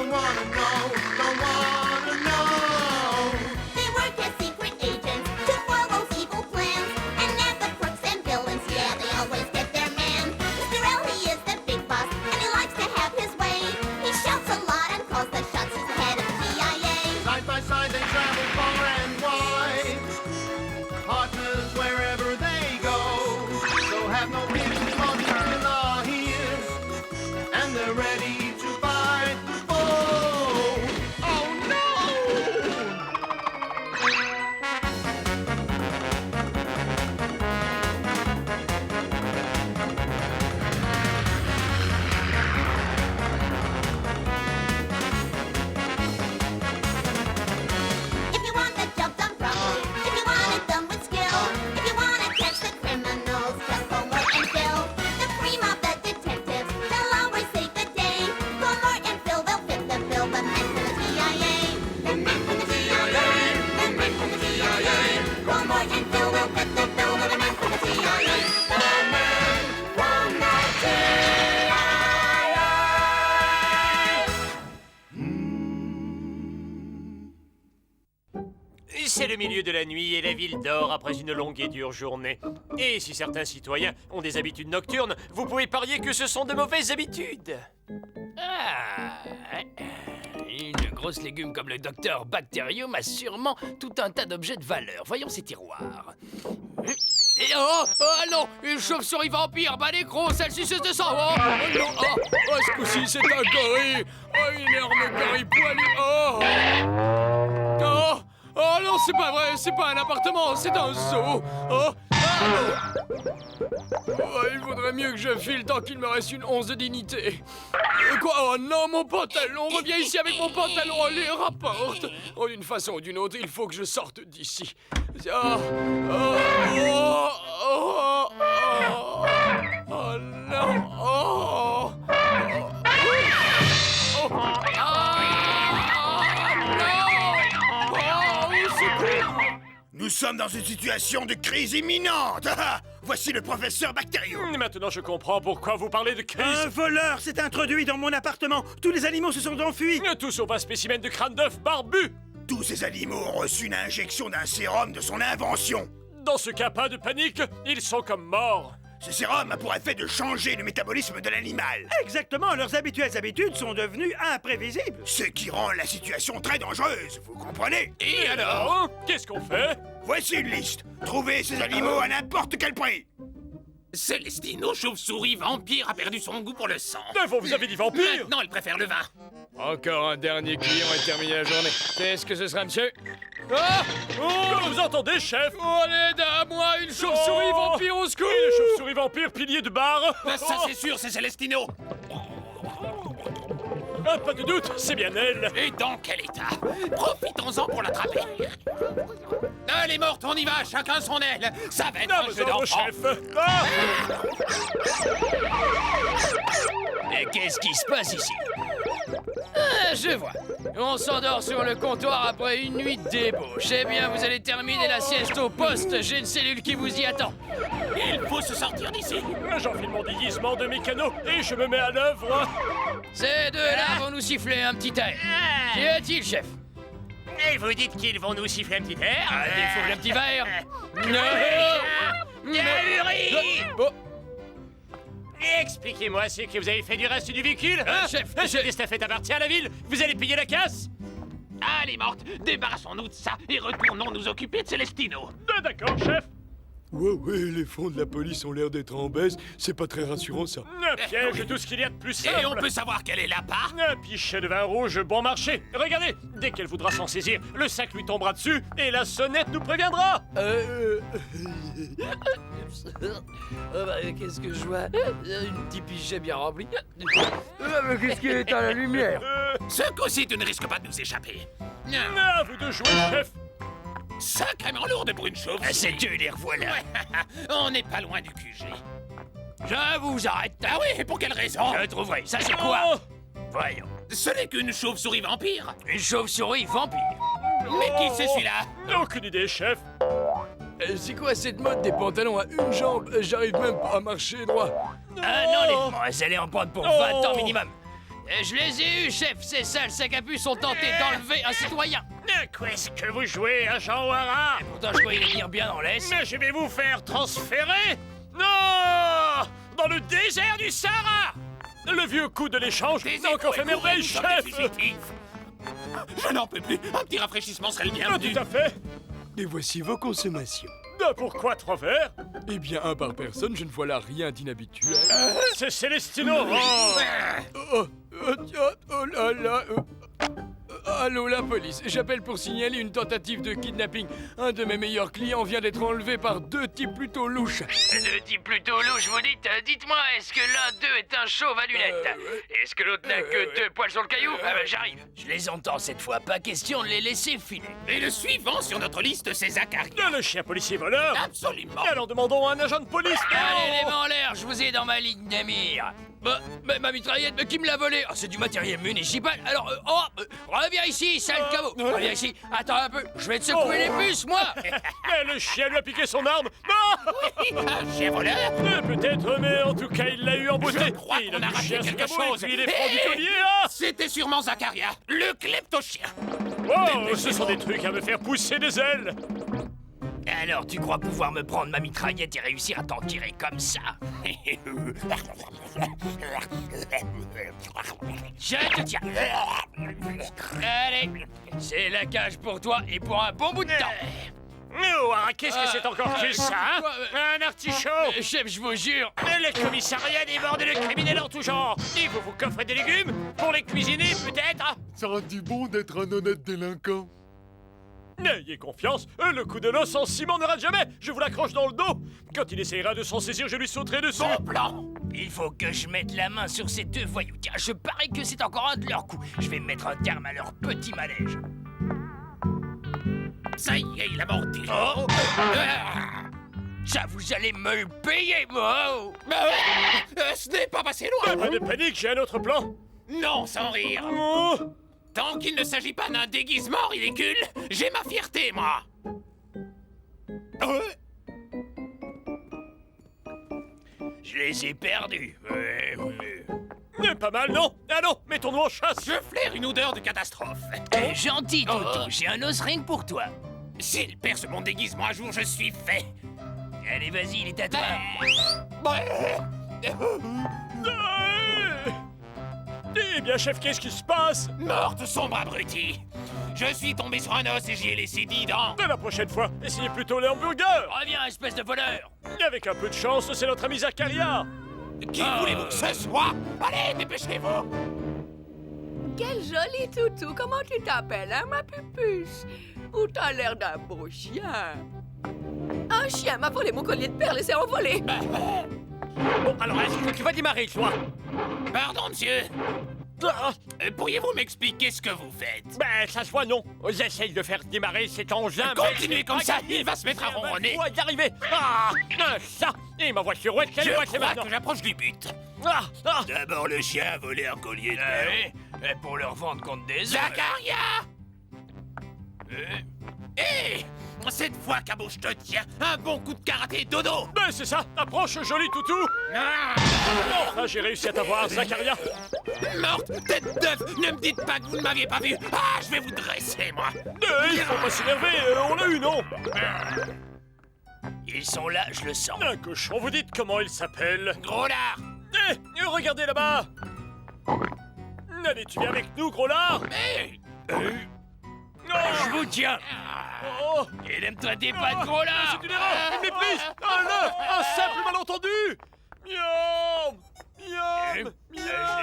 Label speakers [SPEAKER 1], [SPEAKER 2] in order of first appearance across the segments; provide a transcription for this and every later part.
[SPEAKER 1] don't wanna know, don't wanna know.
[SPEAKER 2] They work as secret agents to foil those evil plans. And as the crooks and villains, yeah, they always get their man. Mr. L, he is the big boss, and he likes to have his way. He shouts a lot and calls the shots. He's the head of the CIA.
[SPEAKER 1] Side by side they travel far and wide, partners wherever they go. So have no fear, the monsters are here, and they're ready to fight the foe. Oh no!
[SPEAKER 2] If you want the job done properly, if you want it done with skill, if you want to catch the criminals, just Homer and Phil. The cream of the detectives, they'll always save the day. Homer and Phil, they'll fit the bill, the men from the CIA. The men from the CIA, the men from the CIA. Homer and Phil will fit the bill, the men from the CIA. The men from the CIA.
[SPEAKER 3] C'est le milieu de la nuit et la ville dort après une longue et dure journée. Et si certains citoyens ont des habitudes nocturnes, vous pouvez parier que ce sont de mauvaises habitudes.
[SPEAKER 4] Une grosse légume comme le docteur Bacterium a sûrement tout un tas d'objets de valeur. Voyons ces tiroirs. Et non, une chauve-souris vampire, bah les gros, celle-ci c'est de sang. Oh non, ce coup-ci c'est un gorille. Oh, une énorme gorille poilu. Oh non, c'est pas vrai, c'est pas un appartement, c'est un zoo. Il vaudrait mieux que je file tant qu'il me reste une once de dignité. Quoi? Oh non, mon pantalon! Reviens ici avec mon pantalon, allez, rapporte! Oh, d'une façon ou d'une autre, il faut que je sorte d'ici. Oh non!
[SPEAKER 5] Nous sommes dans une situation de crise imminente. Voici le professeur Bacterium.
[SPEAKER 3] Maintenant je comprends pourquoi vous parlez de
[SPEAKER 6] Un
[SPEAKER 3] crise.
[SPEAKER 6] voleur s'est introduit dans mon appartement. Tous les animaux se sont enfuis.
[SPEAKER 3] Tout sauf un spécimen de crâne d'œuf barbu.
[SPEAKER 5] Tous ces animaux ont reçu une injection d'un sérum de son invention.
[SPEAKER 3] Dans ce cas, pas de panique, ils sont comme morts.
[SPEAKER 5] Ce sérum a pour effet de changer le métabolisme de l'animal,
[SPEAKER 6] Exactement, leurs habituelles habitudes sont devenues imprévisibles.
[SPEAKER 5] ce qui rend la situation très dangereuse, vous comprenez?
[SPEAKER 3] Et alors? Qu'est-ce qu'on fait?
[SPEAKER 5] Voici une liste. Trouvez ces animaux à n'importe quel prix.
[SPEAKER 7] Célestino, chauve-souris vampire, a perdu son goût pour le sang.
[SPEAKER 3] Vous avez dit vampire?
[SPEAKER 7] Maintenant, il préfère le vin.
[SPEAKER 4] Encore un dernier client et terminé la journée. Qu'est-ce que ce sera, monsieur?
[SPEAKER 3] Vous entendez, chef?
[SPEAKER 4] Oh, aidez-moi, une chauve-souris vampire au secours!
[SPEAKER 3] Le chauve-souris vampire, pilier de bar.
[SPEAKER 7] Ça, c'est sûr, c'est Célestino.
[SPEAKER 3] Pas de doute, c'est bien elle.
[SPEAKER 7] Et dans quel état? Profitons-en pour l'attraper. Elle est morte, on y va, chacun son aile. Ça va être un jeu d'enfant.
[SPEAKER 3] chef.
[SPEAKER 4] Et qu'est-ce qui se passe ici? Je vois. On s'endort sur le comptoir après une nuit de débauche. Eh bien, vous allez terminer la sieste au poste. J'ai une cellule qui vous y attend.
[SPEAKER 7] Il faut se sortir d'ici.
[SPEAKER 3] J'enfile mon déguisement de mécano et je me mets à l'œuvre.
[SPEAKER 4] Ces deux-là vont nous siffler un petit air. Qu'y a-t-il, chef?
[SPEAKER 3] Et vous dites qu'ils vont nous siffler un petit air?
[SPEAKER 4] Il faut le petit verre. Bon,
[SPEAKER 3] Expliquez-moi, c'est que vous avez fait du reste du véhicule, hein?
[SPEAKER 4] Chef,
[SPEAKER 3] Cette estafette appartient à la ville. Vous allez payer la casse?
[SPEAKER 7] Elle est morte. Débarrassons-nous de ça et retournons nous occuper de Célestino.
[SPEAKER 3] D'accord, chef.
[SPEAKER 8] Ouais, les fonds de la police ont l'air d'être en baisse. C'est pas très rassurant, ça.
[SPEAKER 3] Un piège, tout ce qu'il y a de plus simple.
[SPEAKER 7] Et on peut savoir quelle est la part?
[SPEAKER 3] Un pichet de vin rouge bon marché. Regardez, dès qu'elle voudra s'en saisir, le sac lui tombera dessus et la sonnette nous préviendra.
[SPEAKER 4] Qu'est-ce que je vois? Un petit pichet bien rempli. Mais qu'est-ce qui est à la lumière?
[SPEAKER 7] Ce coup-ci, tu ne risques pas de nous échapper.
[SPEAKER 3] À vous de jouer, chef.
[SPEAKER 7] Sacrément lourde pour une chauve.
[SPEAKER 4] C'est Dieu, les revoilà.
[SPEAKER 7] On n'est pas loin du QG.
[SPEAKER 4] Je vous arrête.
[SPEAKER 7] Ah oui, et pour quelle raison?
[SPEAKER 4] Je trouverai. Ça, c'est quoi?
[SPEAKER 3] Oh.
[SPEAKER 4] Voyons.
[SPEAKER 7] Ce n'est qu'une chauve-souris vampire.
[SPEAKER 4] Une chauve-souris vampire.
[SPEAKER 7] Mais qui c'est celui-là?
[SPEAKER 3] Aucune idée, chef.
[SPEAKER 8] C'est quoi cette mode des pantalons à une jambe? J'arrive même pas à marcher droit.
[SPEAKER 4] Ah non, les demoiselles est en pointe pour 20 ans minimum. Je les ai eus, chef. Ces sales sacs à puce ont tenté d'enlever un citoyen.
[SPEAKER 3] À quoi est-ce que vous jouez, agent O'Hara?
[SPEAKER 4] Pourtant, je croyais les tenir bien en laisse.
[SPEAKER 3] Mais je vais vous faire transférer? Non! Dans le désert du Sahara! Le vieux coup de l'échange n'a encore fait merveille, chef!
[SPEAKER 7] Je n'en peux plus. Un petit rafraîchissement serait le bienvenu.
[SPEAKER 3] Tout à fait!
[SPEAKER 8] Et voici vos consommations.
[SPEAKER 3] Pourquoi 3 verres?
[SPEAKER 8] Eh bien, un par personne, je ne vois là rien d'inhabituel.
[SPEAKER 3] C'est Célestino!
[SPEAKER 8] Oh là là. Allô, la police. J'appelle pour signaler une tentative de kidnapping. Un de mes meilleurs clients vient d'être enlevé par 2 types plutôt louches.
[SPEAKER 4] 2 types plutôt louches, vous dites. Dites-moi, est-ce que l'un d'eux est un chauve à lunettes? Est-ce que l'autre n'a que 2 poils sur le caillou? Ah ben, j'arrive. Je les entends cette fois. Pas question de les laisser filer.
[SPEAKER 7] Et le suivant sur notre liste, c'est Zacharia.
[SPEAKER 3] Le chien policier voleur?
[SPEAKER 7] Absolument.
[SPEAKER 3] Alors demandons à un agent de police!
[SPEAKER 4] Allez, les mains en l'air, je vous ai dans ma ligne de mire. Bah, ma mitraillette, mais qui me l'a volée? C'est du matériel municipal. Alors, reviens ici, sale cabot. Reviens ici. Attends un peu, je vais te secouer les puces, moi.
[SPEAKER 3] Mais le chien lui a piqué son arme! Non!
[SPEAKER 7] Un chien voleur?
[SPEAKER 3] Peut-être, mais en tout cas, il l'a eu en beauté!
[SPEAKER 7] Je crois
[SPEAKER 3] Il
[SPEAKER 7] qu'on
[SPEAKER 3] a
[SPEAKER 7] a
[SPEAKER 3] du
[SPEAKER 7] raté
[SPEAKER 3] chien sous
[SPEAKER 7] quelque
[SPEAKER 3] le capot,
[SPEAKER 7] chose.
[SPEAKER 3] et puis il est franc du
[SPEAKER 7] Hé,
[SPEAKER 3] collier, hein!
[SPEAKER 7] C'était sûrement Zacharia, le klepto-chien.
[SPEAKER 3] Oh, ce sont des trucs à me faire pousser des ailes!
[SPEAKER 4] Alors, tu crois pouvoir me prendre ma mitraillette et réussir à t'en tirer comme ça? Je te tiens. Allez, c'est la cage pour toi et pour un bon bout de temps.
[SPEAKER 3] Oh, qu'est-ce que c'est encore que ça, hein? Un artichaut!
[SPEAKER 4] Chef, je vous jure.
[SPEAKER 3] Le commissariat déborde de criminels en tout genre! Et vous coffrez des légumes? Pour les cuisiner, peut-être?
[SPEAKER 8] Ça rend du bon d'être un honnête délinquant.
[SPEAKER 3] N'ayez confiance, le coup de l'os en ciment ne rate jamais! Je vous l'accroche dans le dos! Quand il essayera de s'en saisir, je lui sauterai dessus!
[SPEAKER 7] Bon plan.
[SPEAKER 4] Il faut que je mette la main sur ces 2 voyous. Tiens, je parie que c'est encore un de leurs coups. Je vais mettre un terme à leur petit manège.
[SPEAKER 7] Ça y est, il a mordu.
[SPEAKER 4] Oh. Ça, vous allez me le payer, moi.
[SPEAKER 7] Ce n'est pas passé loin.
[SPEAKER 3] Pas de panique, j'ai un autre plan!
[SPEAKER 7] Non, sans rire.
[SPEAKER 3] Oh.
[SPEAKER 7] Tant qu'il ne s'agit pas d'un déguisement ridicule, j'ai ma fierté, moi.
[SPEAKER 4] Je les ai perdus.
[SPEAKER 3] Pas mal, non? Allons, mettons-nous en chasse!
[SPEAKER 7] Je flaire une odeur de catastrophe.
[SPEAKER 4] Gentil, Toutou. J'ai un os ring pour toi.
[SPEAKER 7] S'il perce mon déguisement un jour, je suis fait.
[SPEAKER 4] Allez, vas-y, il est à toi.
[SPEAKER 3] Eh bien, chef, qu'est-ce qui se passe?
[SPEAKER 7] Morte, sombre abruti. Je suis tombé sur un os et j'y ai laissé 10 dents.
[SPEAKER 3] De la prochaine fois, essayez plutôt les hamburgers!
[SPEAKER 4] Reviens, espèce de voleur.
[SPEAKER 3] Avec un peu de chance, c'est notre ami Zacharia!
[SPEAKER 7] Qui voulez-vous que ce soit? Allez, dépêchez-vous.
[SPEAKER 9] Quel joli toutou! Comment tu t'appelles, hein, ma pupuche? Ou t'as l'air d'un beau chien? Un chien m'a volé mon collier de perles et s'est envolé!
[SPEAKER 3] Bon, alors, est-ce que tu vas démarrer, toi?
[SPEAKER 7] Pardon, monsieur.
[SPEAKER 3] Ah,
[SPEAKER 7] Pourriez-vous m'expliquer ce que vous faites?
[SPEAKER 3] ben, ça se voit, non. J'essaye de faire démarrer cet engin.
[SPEAKER 7] Continuez comme ça, il va se mettre à ronronner.
[SPEAKER 3] Ouais, d'arriver. Ah, ça. Et ma voiture, ouais,
[SPEAKER 7] Je
[SPEAKER 3] c'est
[SPEAKER 7] crois
[SPEAKER 3] maintenant.
[SPEAKER 7] que j'approche du but.
[SPEAKER 3] Ah, ah.
[SPEAKER 7] D'abord, le chien a volé un collier de perles.
[SPEAKER 4] Et pour leur vendre contre des œufs.
[SPEAKER 7] Zacharia! Hé! Cette fois, Cabot, je te tiens. Un bon coup de karaté dodo.
[SPEAKER 3] Ben, c'est ça. Approche, joli toutou.
[SPEAKER 7] Ah!
[SPEAKER 3] Enfin, j'ai réussi à t'avoir, Zacharia.
[SPEAKER 7] Morte, tête d'œuf, ne me dites pas que vous ne m'aviez pas vu. Ah, je vais vous dresser, moi.
[SPEAKER 3] Il faut pas s'énerver, on l'a eu, non?
[SPEAKER 4] Ils sont là, je le sens.
[SPEAKER 3] Un cochon, vous dites comment il s'appelle?
[SPEAKER 7] Gros lard.
[SPEAKER 3] Regardez là-bas. Allez, tu viens avec nous, gros lard?
[SPEAKER 7] Hé!
[SPEAKER 4] Je vous tiens.
[SPEAKER 3] Oh,
[SPEAKER 4] Et ne me traitez pas de gros là.
[SPEAKER 3] c'est une erreur, une méprise, un leurre, un simple malentendu. Miam, miam,
[SPEAKER 4] Je
[SPEAKER 3] miam.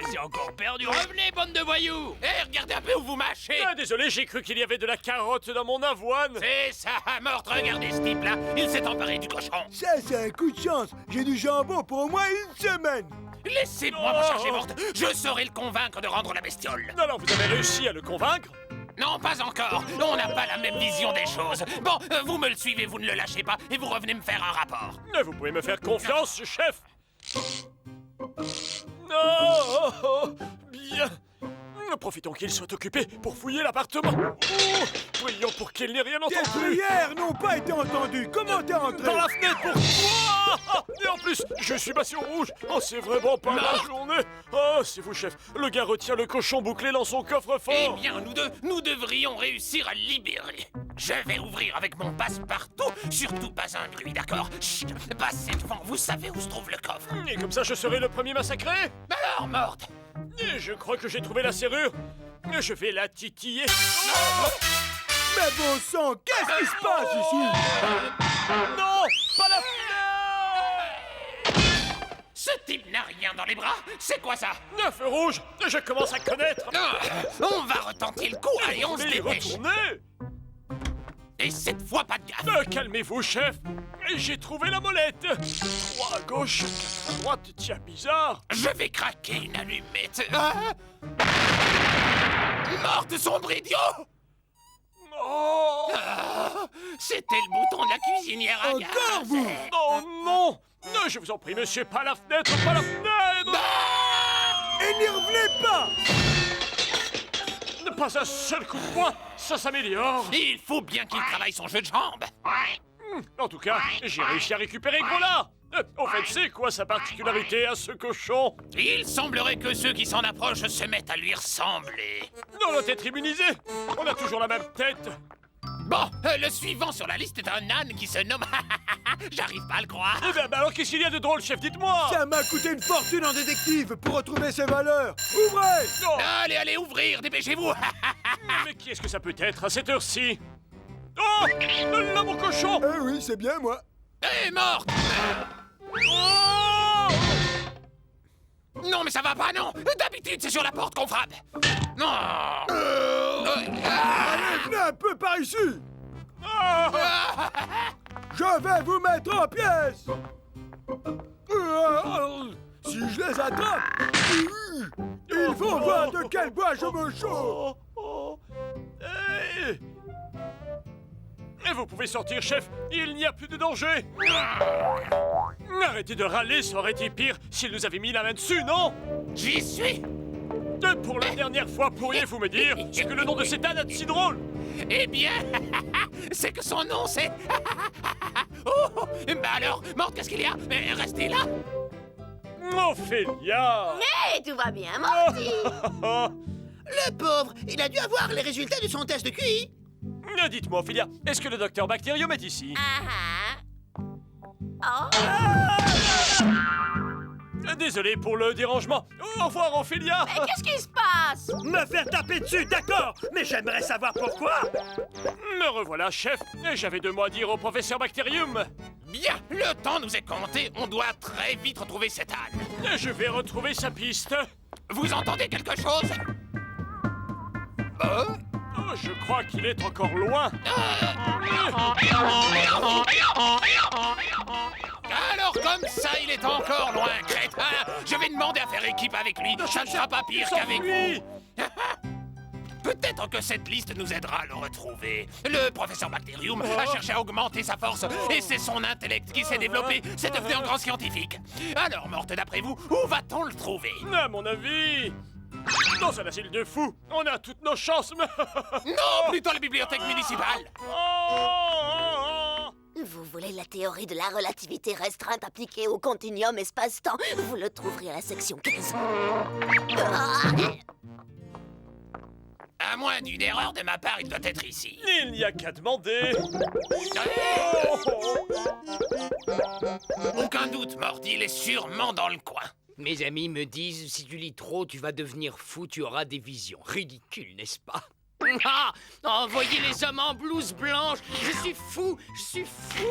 [SPEAKER 4] les ai encore perdus. Revenez, bande de voyous.
[SPEAKER 7] Hé, regardez un peu où vous mâchez.
[SPEAKER 3] Ah, désolé, j'ai cru qu'il y avait de la carotte dans mon avoine.
[SPEAKER 7] C'est ça, Morte, regardez ce type-là. Il s'est emparé du cochon.
[SPEAKER 6] Ça, c'est un coup de chance. J'ai du jambon pour au moins une semaine.
[SPEAKER 7] Laissez-moi me charger, Morte. Je saurai le convaincre de rendre la bestiole.
[SPEAKER 3] Alors, vous avez réussi à le convaincre?
[SPEAKER 7] Non, pas encore. On n'a pas la même vision des choses. Bon, vous me le suivez, vous ne le lâchez pas, et vous revenez me faire un rapport.
[SPEAKER 3] Vous pouvez me faire confiance, chef. Oh, bien. Profitons qu'il soit occupé pour fouiller l'appartement. Oh, prions pour qu'il n'ait rien
[SPEAKER 6] Tes
[SPEAKER 3] entendu.
[SPEAKER 6] prières n'ont pas été entendues. Comment t'es entré?
[SPEAKER 3] Par la fenêtre pour toi. Et en plus, je suis passé au rouge. Oh, c'est vraiment pas la journée. Oh, c'est vous, chef. Le gars retient le cochon bouclé dans son coffre-fort.
[SPEAKER 7] Eh bien, nous devrions réussir à le libérer. Je vais ouvrir avec mon passe-partout. Surtout pas un bruit, d'accord? Chut, passez devant, vous savez où se trouve le coffre.
[SPEAKER 3] Et comme ça, je serai le premier massacré.
[SPEAKER 7] Alors, morte.
[SPEAKER 3] Et je crois que j'ai trouvé la serrure. Je vais la titiller.
[SPEAKER 6] Mais bon sang, qu'est-ce qui se passe ici?
[SPEAKER 3] Non, pas la fenêtre.
[SPEAKER 7] Ce type n'a rien dans les bras. C'est quoi ça?
[SPEAKER 3] Un feu rouge. Je commence à connaître.
[SPEAKER 7] Ah, on va retenter le coup. Allez, on se
[SPEAKER 3] Mais
[SPEAKER 7] dépêche.
[SPEAKER 3] retournez.
[SPEAKER 7] Et cette fois, pas de gaffe.
[SPEAKER 3] Calmez-vous, chef. J'ai trouvé la molette. 3 à gauche, 4 à droite. Tiens, bizarre.
[SPEAKER 7] Je vais craquer une allumette. Ah. Morte, sombre idiot.
[SPEAKER 3] Oh,
[SPEAKER 7] Ah, c'était le bouton de la cuisinière à gaz.
[SPEAKER 6] Encore vous?
[SPEAKER 3] oh non. Non, je vous en prie, monsieur, pas la fenêtre, pas la fenêtre.
[SPEAKER 6] Et n'y revenez pas!
[SPEAKER 3] Pas un seul coup de poing. Ça s'améliore.
[SPEAKER 7] Il faut bien qu'il travaille son jeu de jambes.
[SPEAKER 3] En tout cas, j'ai réussi à récupérer Gros-là. En fait, c'est quoi sa particularité à ce cochon?
[SPEAKER 7] Il semblerait que ceux qui s'en approchent se mettent à lui ressembler.
[SPEAKER 3] On doit être immunisé. On a toujours la même tête.
[SPEAKER 7] Bon, le suivant sur la liste est un âne qui se nomme... J'arrive pas à le croire.
[SPEAKER 3] Eh ben, alors qu'est-ce qu'il y a de drôle, chef? Dites-moi.
[SPEAKER 6] Ça m'a coûté une fortune en détective pour retrouver ses valeurs. Ouvrez!
[SPEAKER 3] Non.
[SPEAKER 7] Allez, allez, ouvrir, dépêchez-vous.
[SPEAKER 3] Mais qui est-ce que ça peut être à cette heure-ci? Oh, là, mon cochon.
[SPEAKER 6] Eh oui, c'est bien moi.
[SPEAKER 7] Eh, morte.
[SPEAKER 3] Oh,
[SPEAKER 7] Non, mais ça va pas, non. D'habitude, c'est sur la porte qu'on frappe. Non.
[SPEAKER 6] Allez, venez un peu par ici. Je vais vous mettre en pièces. Si je les attrape, ils vont voir de quel bois je me chauffe.
[SPEAKER 3] Hey. Et vous pouvez sortir, chef. Il n'y a plus de danger. Arrêtez de râler, ça aurait été pire s'il nous avait mis la main dessus, non?
[SPEAKER 7] J'y suis.
[SPEAKER 3] Pour la dernière fois, pourriez-vous me dire ce que le nom de cet âne a de si drôle?
[SPEAKER 7] Eh bien, c'est que son nom, c'est... Oh, bah alors, morte, qu'est-ce qu'il y a? Restez là.
[SPEAKER 3] Ophélia.
[SPEAKER 2] Hé, tout va bien, Morty.
[SPEAKER 10] Le pauvre, il a dû avoir les résultats de son test de QI.
[SPEAKER 3] Dites-moi, Ophélia, est-ce que le docteur Bacterium est ici?
[SPEAKER 2] Oh,
[SPEAKER 3] Désolé pour le dérangement. Au revoir, Ophélia.
[SPEAKER 2] mais qu'est-ce qui se passe?
[SPEAKER 6] Me faire taper dessus, d'accord. Mais j'aimerais savoir pourquoi.
[SPEAKER 3] Me revoilà, chef. Et j'avais 2 mots à dire au professeur Bacterium.
[SPEAKER 7] Bien, le temps nous est compté. On doit très vite retrouver cet âne.
[SPEAKER 3] Et je vais retrouver sa piste.
[SPEAKER 7] Vous entendez quelque chose?
[SPEAKER 3] Oh, je crois qu'il est encore loin.
[SPEAKER 7] Alors comme ça, il est encore loin, crétin. Je vais demander à faire équipe avec lui. Ça ne sera pas pire qu'avec vous. Peut-être que cette liste nous aidera à le retrouver. Le professeur Bacterium a cherché à augmenter sa force et c'est son intellect qui s'est développé. C'est devenu un grand scientifique. Alors, morte, d'après vous, où va-t-on le trouver?
[SPEAKER 3] À mon avis, dans un asile de fous, on a toutes nos chances.
[SPEAKER 7] Non, plutôt la bibliothèque municipale.
[SPEAKER 2] Vous voulez la théorie de la relativité restreinte appliquée au continuum espace-temps? Vous le trouverez à la section 15.
[SPEAKER 7] À moins d'une erreur de ma part, il doit être ici.
[SPEAKER 3] Il n'y a qu'à demander.
[SPEAKER 7] Aucun doute, morte, il est sûrement dans le coin.
[SPEAKER 4] Mes amis me disent, si tu lis trop, tu vas devenir fou, tu auras des visions. Ridicule, n'est-ce pas? Ah! Envoyez les hommes en blouse blanche. Je suis fou, je suis fou.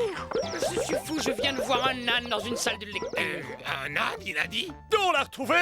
[SPEAKER 4] Je suis fou, je viens de voir un âne dans une salle de lecture.
[SPEAKER 7] Un âne, il a dit?
[SPEAKER 3] On l'a retrouvé.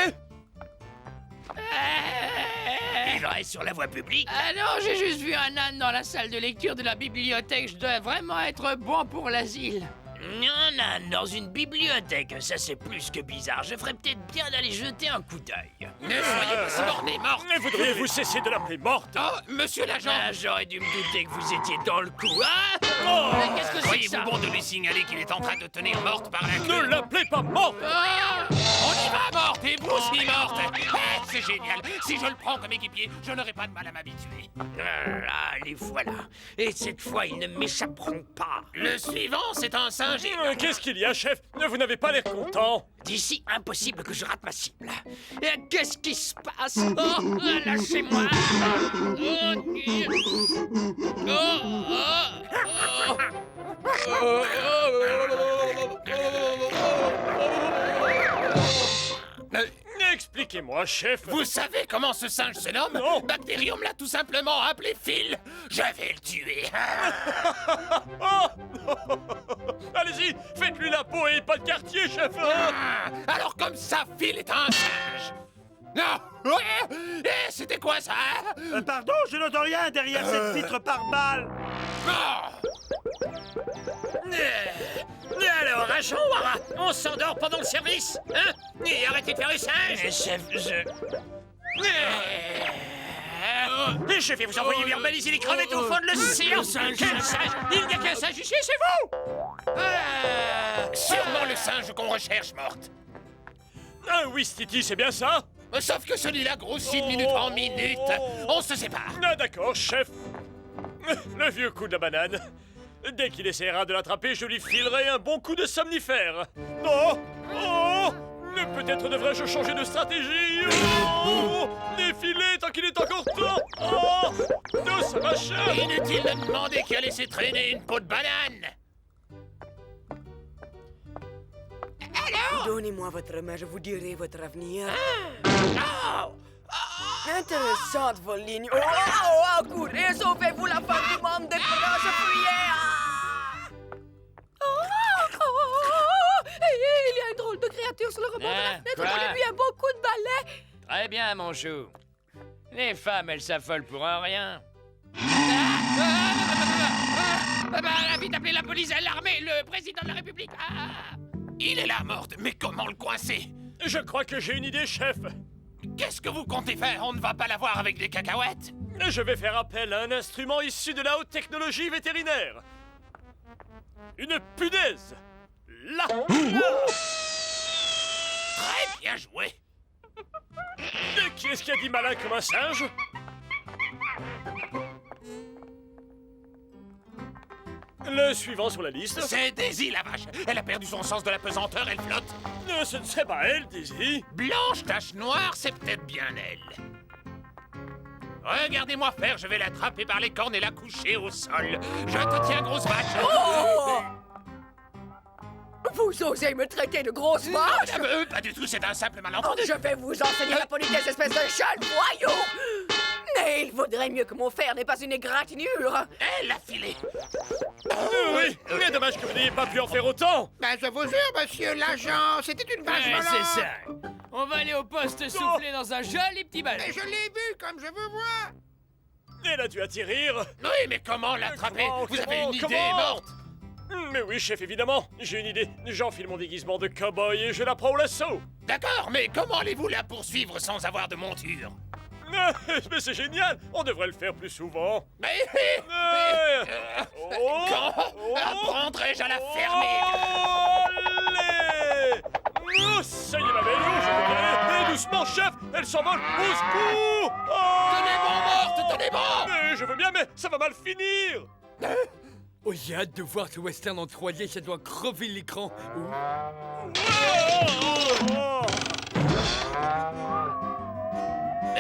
[SPEAKER 7] Il reste sur la voie publique.
[SPEAKER 4] Ah non, j'ai juste vu un âne dans la salle de lecture de la bibliothèque. Je dois vraiment être bon pour l'asile. Non, non, dans une bibliothèque. Ça, c'est plus que bizarre. Je ferais peut-être bien d'aller jeter un coup d'œil.
[SPEAKER 7] Ne soyez pas si bornée, morte.
[SPEAKER 3] Mais voudriez-vous cesser de l'appeler morte?
[SPEAKER 7] Oh, monsieur l'agent.
[SPEAKER 4] Ah, j'aurais dû me douter que vous étiez dans le coup. Ah Mais qu'est-ce que c'est que
[SPEAKER 7] Croyez-vous
[SPEAKER 4] ça?
[SPEAKER 7] bon de lui signaler qu'il est en train de tenir morte par la
[SPEAKER 3] Ne
[SPEAKER 7] queue?
[SPEAKER 3] l'appelez pas morte!
[SPEAKER 7] Ah, on y va, morte, et vous aussi, morte. Ah, c'est génial. Si je le prends comme équipier, je n'aurai pas de mal à m'habituer.
[SPEAKER 4] Ah, les voilà. Et cette fois, ils ne m'échapperont pas.
[SPEAKER 7] Le suivant, c'est un singe.
[SPEAKER 3] Qu'est-ce qu'il y a, chef? Vous n'avez pas l'air content.
[SPEAKER 4] D'ici, impossible que je rate ma cible. Et qu'est-ce qui se passe? Oh, lâchez-moi!
[SPEAKER 3] Expliquez-moi, chef.
[SPEAKER 7] Vous savez comment ce singe se nomme?
[SPEAKER 3] Non.
[SPEAKER 7] Bacterium l'a tout simplement appelé Phil. Je vais le tuer.
[SPEAKER 3] Allez-y, faites-lui la peau et pas de quartier, chef.
[SPEAKER 7] Alors comme ça, Phil est un singe. Non. Eh, c'était quoi ça?
[SPEAKER 6] Pardon, je n'entends rien derrière cette vitre par balle.
[SPEAKER 3] Et alors, agent Wara, on s'endort pendant le service, hein? Et arrêtez de faire le singe.
[SPEAKER 4] Chef,
[SPEAKER 3] Je vais vous envoyer verbaliser les crevettes au fond de l'océan. Quel singe? Il n'y a qu'un singe ici, c'est vous.
[SPEAKER 7] Sûrement le singe qu'on recherche, morte.
[SPEAKER 3] Ah oui, Stiti, c'est bien ça?
[SPEAKER 7] Sauf que celui-là grossit de minute en minute. On se sépare.
[SPEAKER 3] Ah d'accord, chef. Le vieux coup de la banane. Dès qu'il essaiera de l'attraper, je lui filerai un bon coup de somnifère. Oh! Oh! Peut-être devrais-je changer de stratégie. Oh! Défiler tant qu'il est encore temps. Oh! Non, ça m'achève.
[SPEAKER 7] Inutile de me demander qui a laissé traîner une peau de banane.
[SPEAKER 11] Donnez-moi votre main, je vous dirai votre avenir.
[SPEAKER 7] Oh!
[SPEAKER 11] Intéressante, vos lignes. Oh, courez, sauvez-vous la femme du monde des proches prières!
[SPEAKER 9] Il y a une drôle de créature sur le rebord de la fenêtre.
[SPEAKER 4] quoi?
[SPEAKER 9] Donnez-lui un bon coup de balai.
[SPEAKER 4] Très bien, mon chou. Les femmes, elles s'affolent pour un rien.
[SPEAKER 7] Vite appeler la police et l'armée, le président de la République. Il est là, morte, mais comment le coincer?
[SPEAKER 3] Je crois que j'ai une idée, chef.
[SPEAKER 7] Qu'est-ce que vous comptez faire? On ne va pas l'avoir avec des cacahuètes.
[SPEAKER 3] Je vais faire appel à un instrument issu de la haute technologie vétérinaire. Une punaise. Là.
[SPEAKER 7] Très bien joué.
[SPEAKER 3] Qui est-ce qui a dit malin comme un singe? Le suivant sur la liste.
[SPEAKER 7] C'est Daisy, la vache. Elle a perdu son sens de la pesanteur, elle flotte.
[SPEAKER 3] Ce ne serait pas elle, Daisy.
[SPEAKER 7] Blanche tache noire, c'est peut-être bien elle. Regardez-moi faire, je vais l'attraper par les cornes et la coucher au sol. Je te tiens, grosse vache.
[SPEAKER 9] Vous osez me traiter de grosse vache?
[SPEAKER 7] Pas du tout, c'est un simple malentendu.
[SPEAKER 9] Je vais vous enseigner la politesse, espèce de châle voyou! Mais il vaudrait mieux que mon fer n'ait pas une égratignure!
[SPEAKER 7] Elle l'a filé.
[SPEAKER 3] Oui, mais dommage que vous n'ayez pas pu en faire autant.
[SPEAKER 10] Ben, je vous jure, monsieur l'agent, c'était une vache volante.
[SPEAKER 8] C'est ça. On va aller au poste souffler dans un joli petit ballon.
[SPEAKER 10] Mais je l'ai vu comme je veux voir.
[SPEAKER 3] Elle a dû atterrir.
[SPEAKER 7] Oui, mais comment l'attraper? Vous avez une idée,
[SPEAKER 3] comment
[SPEAKER 7] morte?
[SPEAKER 3] Mais oui, chef, évidemment. J'ai une idée. J'enfile mon déguisement de cow-boy et je la prends au lasso.
[SPEAKER 7] D'accord, mais comment allez-vous la poursuivre sans avoir de monture?
[SPEAKER 3] Mais c'est génial. On devrait le faire plus souvent.
[SPEAKER 7] Quand apprendrai-je à la fermer?
[SPEAKER 3] Allez! Ça y est, ma belle, je vous dirai. Doucement, chef, elle s'envole. Au secours!
[SPEAKER 7] Tenez bon, morte, tenez bon!
[SPEAKER 3] Je veux bien, mais ça va mal finir.
[SPEAKER 8] Oh, j'ai hâte de voir ce western en 3D, ça doit crever l'écran.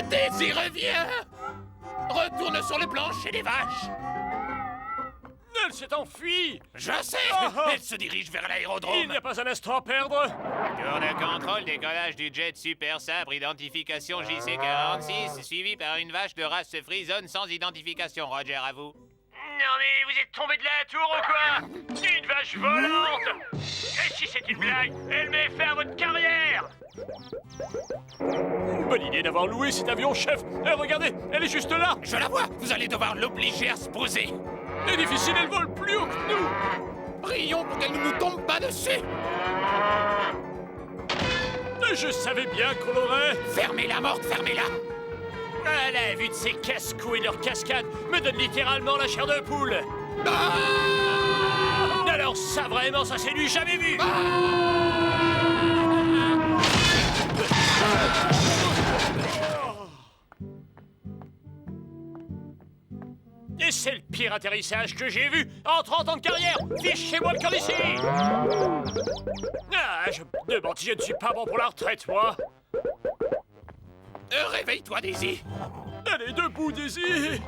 [SPEAKER 7] Daisy, reviens! Retourne sur le plancher des vaches!
[SPEAKER 3] Elle s'est enfuie.
[SPEAKER 7] Je sais! Elle se dirige vers l'aérodrome.
[SPEAKER 3] Il n'y a pas un instant à perdre.
[SPEAKER 12] Tour de contrôle, décollage du jet super sabre, identification JC46, suivi par une vache de race Free Zone sans identification. Roger, à vous.
[SPEAKER 3] Non mais vous êtes tombé de la tour ou quoi? Une vache volante. Et si c'est une blague, elle met fin à votre carrière. Bonne idée d'avoir loué cet avion, chef. Regardez, elle est juste là.
[SPEAKER 7] Je la vois! Vous allez devoir l'obliger à se poser!
[SPEAKER 3] C'est difficile, elle vole plus haut que nous.
[SPEAKER 7] Prions pour qu'elle ne nous tombe pas dessus.
[SPEAKER 3] Je savais bien qu'on l'aurait.
[SPEAKER 7] Fermez-la, morte, fermez-la.
[SPEAKER 3] À la vue de ces casse-coups et leurs cascades me donne littéralement la chair de poule. Alors ça vraiment, ça c'est du jamais vu. Et c'est le pire atterrissage que j'ai vu en 30 ans de carrière. Fichez-moi le camp d'ici. Ah, je me demande si je ne suis pas bon pour la retraite, moi.
[SPEAKER 7] Réveille-toi, Daisy.
[SPEAKER 3] Allez, debout, Daisy.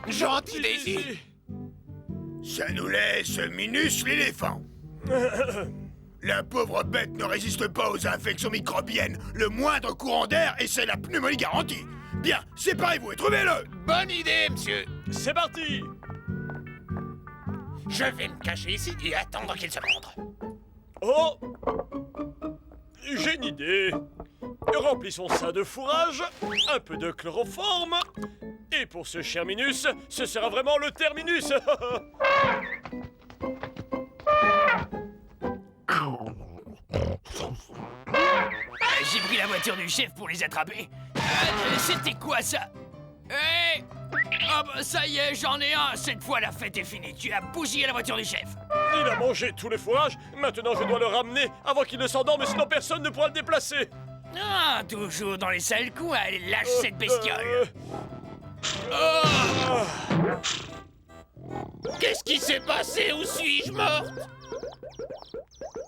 [SPEAKER 7] Gentil Daisy.
[SPEAKER 5] Ça nous laisse Minus l'éléphant. La pauvre bête ne résiste pas aux infections microbiennes. Le moindre courant d'air et c'est la pneumonie garantie. Bien, séparez-vous et trouvez-le.
[SPEAKER 7] Bonne idée, monsieur.
[SPEAKER 3] C'est parti.
[SPEAKER 7] Je vais me cacher ici et attendre qu'il se montre.
[SPEAKER 3] Oh, j'ai une idée. Remplissons ça de fourrage, un peu de chloroforme. Et pour ce cher Minus, ce sera vraiment le terminus.
[SPEAKER 4] J'ai pris la voiture du chef pour les attraper. C'était quoi ça? Hé! Ah bah ça y est, j'en ai un. Cette fois, la fête est finie. Tu as bousillé la voiture du chef.
[SPEAKER 3] Il a mangé tous les fourrages. Maintenant, je dois le ramener avant qu'il ne s'endorme, sinon personne ne pourra le déplacer.
[SPEAKER 4] Ah, toujours dans les sales coups. Allez, lâche cette bestiole.
[SPEAKER 7] Qu'est-ce qui s'est passé? Où suis-je morte?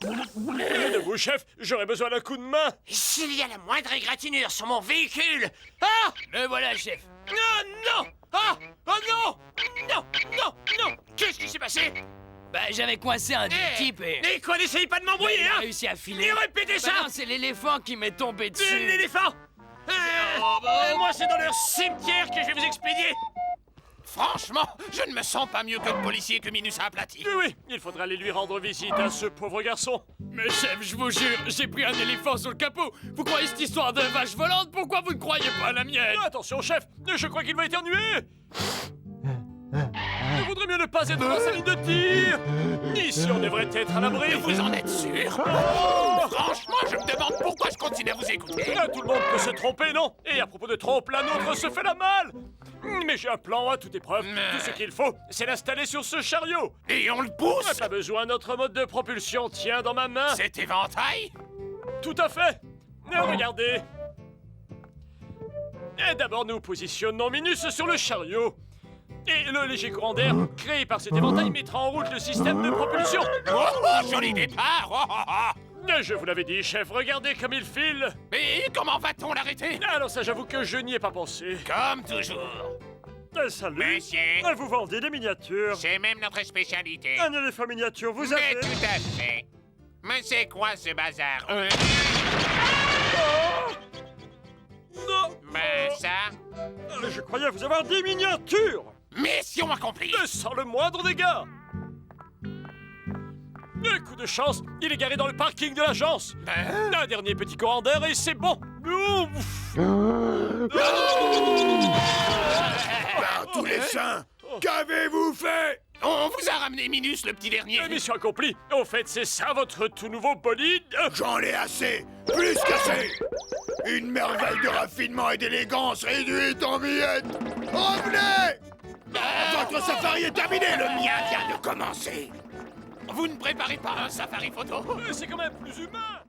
[SPEAKER 3] Debout, chef, j'aurais besoin d'un coup de main.
[SPEAKER 4] S'il y a la moindre égratignure sur mon véhicule. Ah! Me voilà, chef. Non! Ah! Oh non! Non! Non! Non! Qu'est-ce qui s'est passé? Bah, j'avais coincé un type et...
[SPEAKER 3] Et quoi, n'essayez pas de m'embrouiller,
[SPEAKER 4] Il a
[SPEAKER 3] hein?
[SPEAKER 4] réussi à filer.
[SPEAKER 3] Et répétez ça!
[SPEAKER 4] Bah non, c'est l'éléphant qui m'est tombé dessus.
[SPEAKER 3] L'éléphant! Moi, c'est dans leur cimetière que je vais vous expédier.
[SPEAKER 7] Franchement, je ne me sens pas mieux que le policier que Minus a aplati.
[SPEAKER 3] Oui, il faudra aller lui rendre visite à ce pauvre garçon.
[SPEAKER 8] Mais chef, je vous jure, j'ai pris un éléphant sur le capot. Vous croyez cette histoire de vache volante? Pourquoi vous ne croyez pas à la mienne?
[SPEAKER 3] Attention, chef, je crois qu'il va éternuer. Il vaudrait mieux ne pas être dans sa ligne de tir. Ici, on devrait être à l'abri.
[SPEAKER 7] Vous en êtes sûr? Franchement, je me demande pourquoi je continue à vous écouter.
[SPEAKER 3] Tout le monde peut se tromper, non? Et à propos de trompe, la nôtre se fait la malle. Mais j'ai un plan à toute épreuve. Tout ce qu'il faut, c'est l'installer sur ce chariot.
[SPEAKER 7] Et on le pousse?
[SPEAKER 3] Pas besoin, notre mode de propulsion tient dans ma main.
[SPEAKER 7] Cet éventail?
[SPEAKER 3] Tout à fait. Regardez. Et d'abord, nous positionnons Minus sur le chariot. Et le léger courant d'air créé par cet éventail mettra en route le système de propulsion.
[SPEAKER 7] Oh, joli départ!
[SPEAKER 3] Je vous l'avais dit, chef, regardez comme il file.
[SPEAKER 7] Et comment va-t-on l'arrêter?
[SPEAKER 3] Alors ça, j'avoue que je n'y ai pas pensé.
[SPEAKER 7] Comme toujours.
[SPEAKER 3] Salut.
[SPEAKER 12] Monsieur,
[SPEAKER 3] Vous vendez des miniatures.
[SPEAKER 12] c'est même notre spécialité.
[SPEAKER 3] Un éléphant miniature, vous
[SPEAKER 12] Mais
[SPEAKER 3] avez...
[SPEAKER 12] tout à fait. Mais c'est quoi ce bazar?
[SPEAKER 3] Non.
[SPEAKER 12] Ben ça,
[SPEAKER 3] Je croyais vous avoir des miniatures.
[SPEAKER 7] Mission accomplie!
[SPEAKER 3] Sans le moindre dégât. Un coup de chance, il est garé dans le parking de l'agence. Un dernier petit courant d'air et c'est bon.
[SPEAKER 5] Par tous les saints, qu'avez-vous fait?
[SPEAKER 7] On vous a ramené Minus, le petit dernier.
[SPEAKER 3] Mission accomplie. Au fait, c'est ça votre tout nouveau bolide?
[SPEAKER 5] J'en ai assez, plus qu'assez. Une merveille de raffinement et d'élégance réduite en miettes. Revenez! Votre safari est terminé, le mien vient de commencer.
[SPEAKER 7] Vous ne préparez pas un safari photo?
[SPEAKER 3] C'est quand même plus humain.